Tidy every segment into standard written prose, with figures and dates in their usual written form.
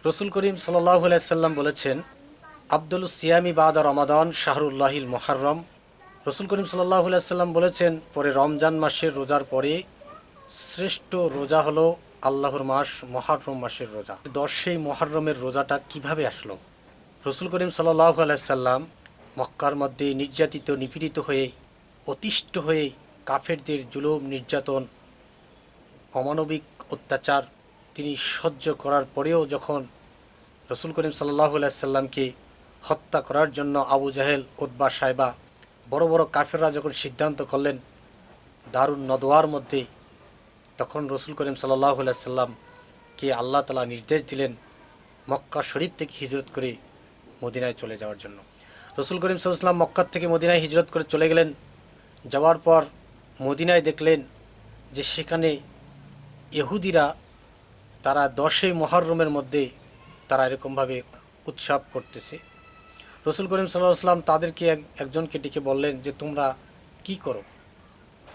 রসুল করিম সাল্লাল্লাহু আলাইহি সাল্লাম বলেছেন, আব্দুল সিয়ামি বাদা রমাদান শাহরুল্লাহিল মুহাররম। রসুল করিম সাল্লাল্লাহু আলাইহি সাল্লাম বলেছেন, পরে রমজান মাসের রোজার পরে শ্রেষ্ঠ রোজা হলো আল্লাহর মাস মুহররম মাসের রোজা। সেই মুহররমের রোজাটা কিভাবে আসলো? রসুল করিম সাল্লাল্লাহু আলাইহি সাল্লাম মক্কার মধ্যে নির্যাতিত নিপীড়িত হয়ে অতিষ্ঠ হয়ে কাফেরদের জুলুম নির্যাতন অমানবিক অত্যাচার তিনি সহ্য করার পরেও যখন রসুল করিম সাল্লাল্লাহু আলাইহি সাল্লামকে হত্যা করার জন্য আবু জাহেল, উতবা, সাইবা বড় বড় কাফেররা যখন সিদ্ধান্ত করলেন দারুন নদওয়ার মধ্যে, তখন রসুল করিম সাল্লাল্লাহু আলাইহি সাল্লামকে আল্লাহ তাআলা নির্দেশ দিলেন মক্কা শরীফ থেকে হিজরত করে মদিনায় চলে যাওয়ার জন্য। রসুল করিম সাল্লাল্লাহু আলাইহি সাল্লাম মক্কা থেকে মদিনায় হিজরত করে চলে গেলেন। যাওয়ার পর মদিনায় দেখলেন যে সেখানে ইহুদিরা তারা 10ই মুহররমের মধ্যে তারা এরকমভাবে উৎসব করতেছে। রসুল করিম সাল্লাল্লাহু আলাইহি সাল্লাম তাদেরকে একজনকে ডেকে বললেন যে তোমরা কি করো?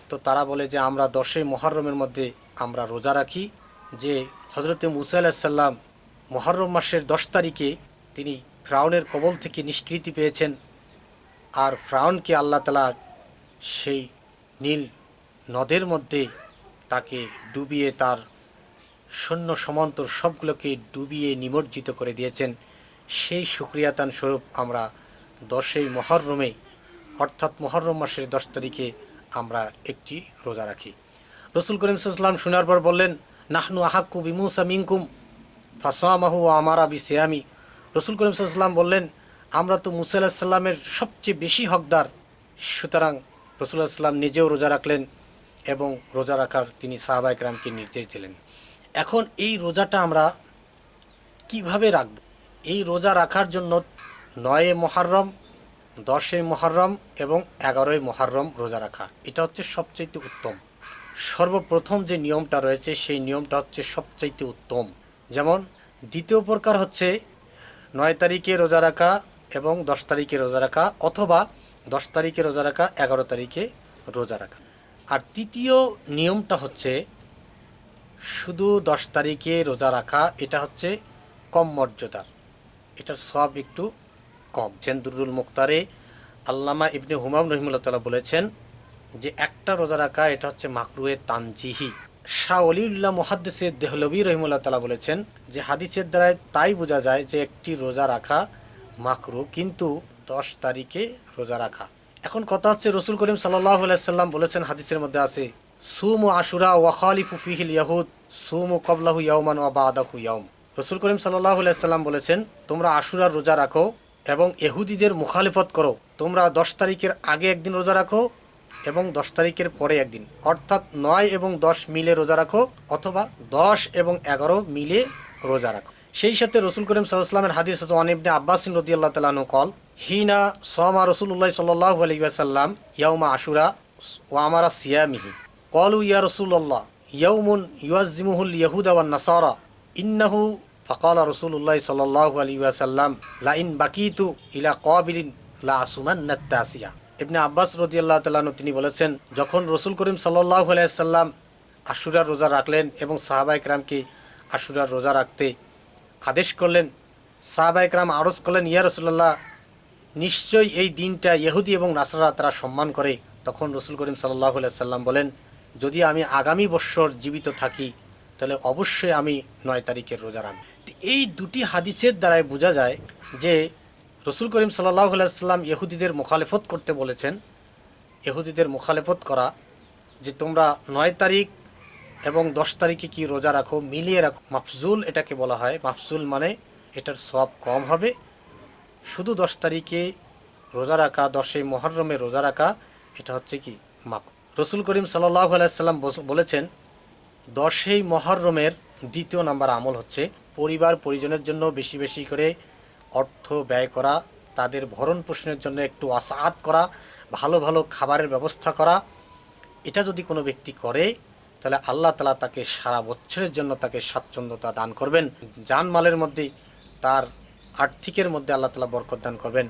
তো তারা বলে যে আমরা 10ই মুহররমের মধ্যে আমরা রোজা রাখি, যে হজরতে মুসা আলাইহিস সালাম মুহররম মাসের 10 তারিখে তিনি ফিরআউনের কবল থেকে নিষ্কৃতি পেয়েছেন, আর ফিরআউনকে আল্লাহ তাআলা সেই নীল নদের মধ্যে তাকে ডুবিয়ে তার সৈন্য সমান্তর সবগুলোকে ডুবিয়ে নিমজ্জিত করে দিয়েছেন। সেই শুকরিয়াতান স্বরূপ আমরা 10ই মুহররমে অর্থাৎ মুহররম মাসের 10 তারিখে আমরা একটি রোজা রাখি। রসুল করিম সাল্লাল্লাহু আলাইহি ওয়াসাল্লাম শোনার পর বললেন, নাহনু আহাক্কু বিমূসা মিনকুম ফাসামাহু ওয়া আমারা বিসিয়ামি। রসুল করিম সাল্লাল্লাহু আলাইহি ওয়াসাল্লাম বললেন, আমরা তো মুসা আলাইহিস সালামের সবচেয়ে বেশি হকদার, সুতরাং রসুল সাল্লাল্লাহু আলাইহি ওয়াসাল্লাম নিজেও রোজা রাখলেন এবং রোজা রাখার তিনি সাহাবায়ে কেরামকে নির্দেশ দিলেন। এখন এই রোজাটা আমরা কিভাবে রাখব? এই রোজা রাখার জন্য 9 মুহররম, 10 মুহররম এবং 11 মুহররম রোজা রাখা, এটা হচ্ছে সবচাইতে উত্তম। সর্বপ্রথম যে নিয়মটা রয়েছে সেই নিয়মটা হচ্ছে সবচাইতে উত্তম। যেমন দ্বিতীয় প্রকার হচ্ছে 9 তারিখে রোজা রাখা এবং 10 তারিখে রোজা রাখা, অথবা 10 তারিখে রোজা রাখা, 11 তারিখে রোজা রাখা। আর তৃতীয় নিয়মটা হচ্ছে শুধু 10 তারিখে রোজা রাখা, এটা হচ্ছে কম মর্যাদার, এটার সওয়াব একটু কম। দুরুল মুখতারে আল্লামা ইবনে হুমাম রহিমাহুল্লাহ তাআলা বলেছেন যে একটা রোজা রাখা এটা হচ্ছে মাকরুহে তানজিহি। শাহ ওলিউল্লাহ মুহাদ্দিসে দেহলভী রহিমাহুল্লাহ তাআলা বলেছেন যে হাদিসের দ্বারা তাই বোঝা যায় যে একটি রোজা রাখা মাকরু, কিন্তু 10 তারিখে রোজা রাখা। এখন কথা হচ্ছে রসুল করিম সাল্লাল্লাহু আলাইহি সাল্লাম বলেছেন, হাদিসের মধ্যে আছে, সুমু আশুরা ওয়া খালিফু ফিহিল ইয়াহুদ সুমু ক্বাবলাহু ইয়াওমান ওয়া বাদাহু ইয়াওম। রসুল করিম সাল্লাল্লাহু আলাইহি সাল্লাম বলেছেন, তোমরা আশুরার রোজা রাখো এবং ইহুদিদের মুখালিফত করো। তোমরা 10 তারিখের আগে একদিন রোজা রাখো এবং 10 তারিখের পরে একদিন, অর্থাৎ 9 এবং 10 মিলে রোজা রাখো, অথবা 10 এবং 11 মিলে রোজা রাখো। সেই সাথে রসুল করিম সাল্লাল্লাহু আলাইহি ওয়াসাল্লামের হাদিস আছে, ওয়ান ইবনে আব্বাস রাদিয়াল্লাহু তাআলা আনহু কল হিনা সামা রাসূলুল্লাহ সাল্লাল্লাহু আলাইহি ওয়াসাল্লাম ইয়াউমা আশুরা ওয়া আমারা সিয়ামিহি ক্বালু ইয়া রাসূলুল্লাহ ইয়াউমুন ইউআযজিমুহুল ইয়াহুদা ওয়ান নাসারা ইন্নাহু ফাকালা রাসূলুল্লাহ সাল্লাল্লাহু আলাইহি ওয়াসাল্লাম লা ইন বাকিতু ইলা কাবিলিন লা আসুমান্নাত তাসিয়া। ইবনে আব্বাস রাদিয়াল্লাহু তাআলা আনহু তিনি বলেছেন, যখন রসুল করিম সাল্লাল্লাহু আলাইহি ওয়াসাল্লাম আশুরার রোজা রাখলেন এবং সাহাবায়ে কেরামকে আশুরার রোজা রাখতে আদেশ করলেন, সাহাবায়ে কেরাম আরজ করলেন, ইয়া রাসূলুল্লাহ, নিশ্চয়ই এই দিনটা ইহুদি এবং নাসারা তারা সম্মান করে। তখন রসুল করিম সাল্লাল্লাহু আলাইহি ওয়াসাল্লাম বলেন, যদি আমি আগামী বৎসর জীবিত থাকি তাহলে অবশ্যই আমি 9 তারিখের রোজা রাখব। এই দুটি হাদিসের দ্বারাই বোঝা যায় যে রসুল করিম সাল্লাল্লাহু আলাইহি ওয়াসাল্লাম ইহুদিদের মুখালেফত করতে বলেছেন। ইহুদিদের মুখালেফত করা, যে তোমরা 9 তারিখ এবং 10 তারিখে কি রোজা রাখো, মিলিয়ে রাখো, মাফজুল এটাকে বলা হয়। মাফজুল মানে এটার সওয়াব কম হবে। শুধু 10 তারিখে রোজা রাখা, 10ই মুহররমে রোজা রাখা, এটা হচ্ছে কি মাকরুহ। রসুল করিম সাল্লাল্লাহু আলাইহি ওয়াসাল্লাম বলেছেন, 10ই মুহররমের দ্বিতীয় নাম্বার আমল হচ্ছে পরিবার পরিজনের জন্য বেশি বেশি করে অর্থ ব্যয় করা, তাদের ভরণ পোষণের জন্য একটু আসাত করা, ভালো ভালো খাবারের ব্যবস্থা করা। এটা যদি কোনো ব্যক্তি করে তাহলে আল্লাহ তাআলা তাকে সারা বছরের জন্য তাকে স্বাচ্ছন্দ্যতা দান করবেন, জানমালের মধ্যে তার আর্থিকের মধ্যে আল্লাহ তাআলা বরকত দান করবেন।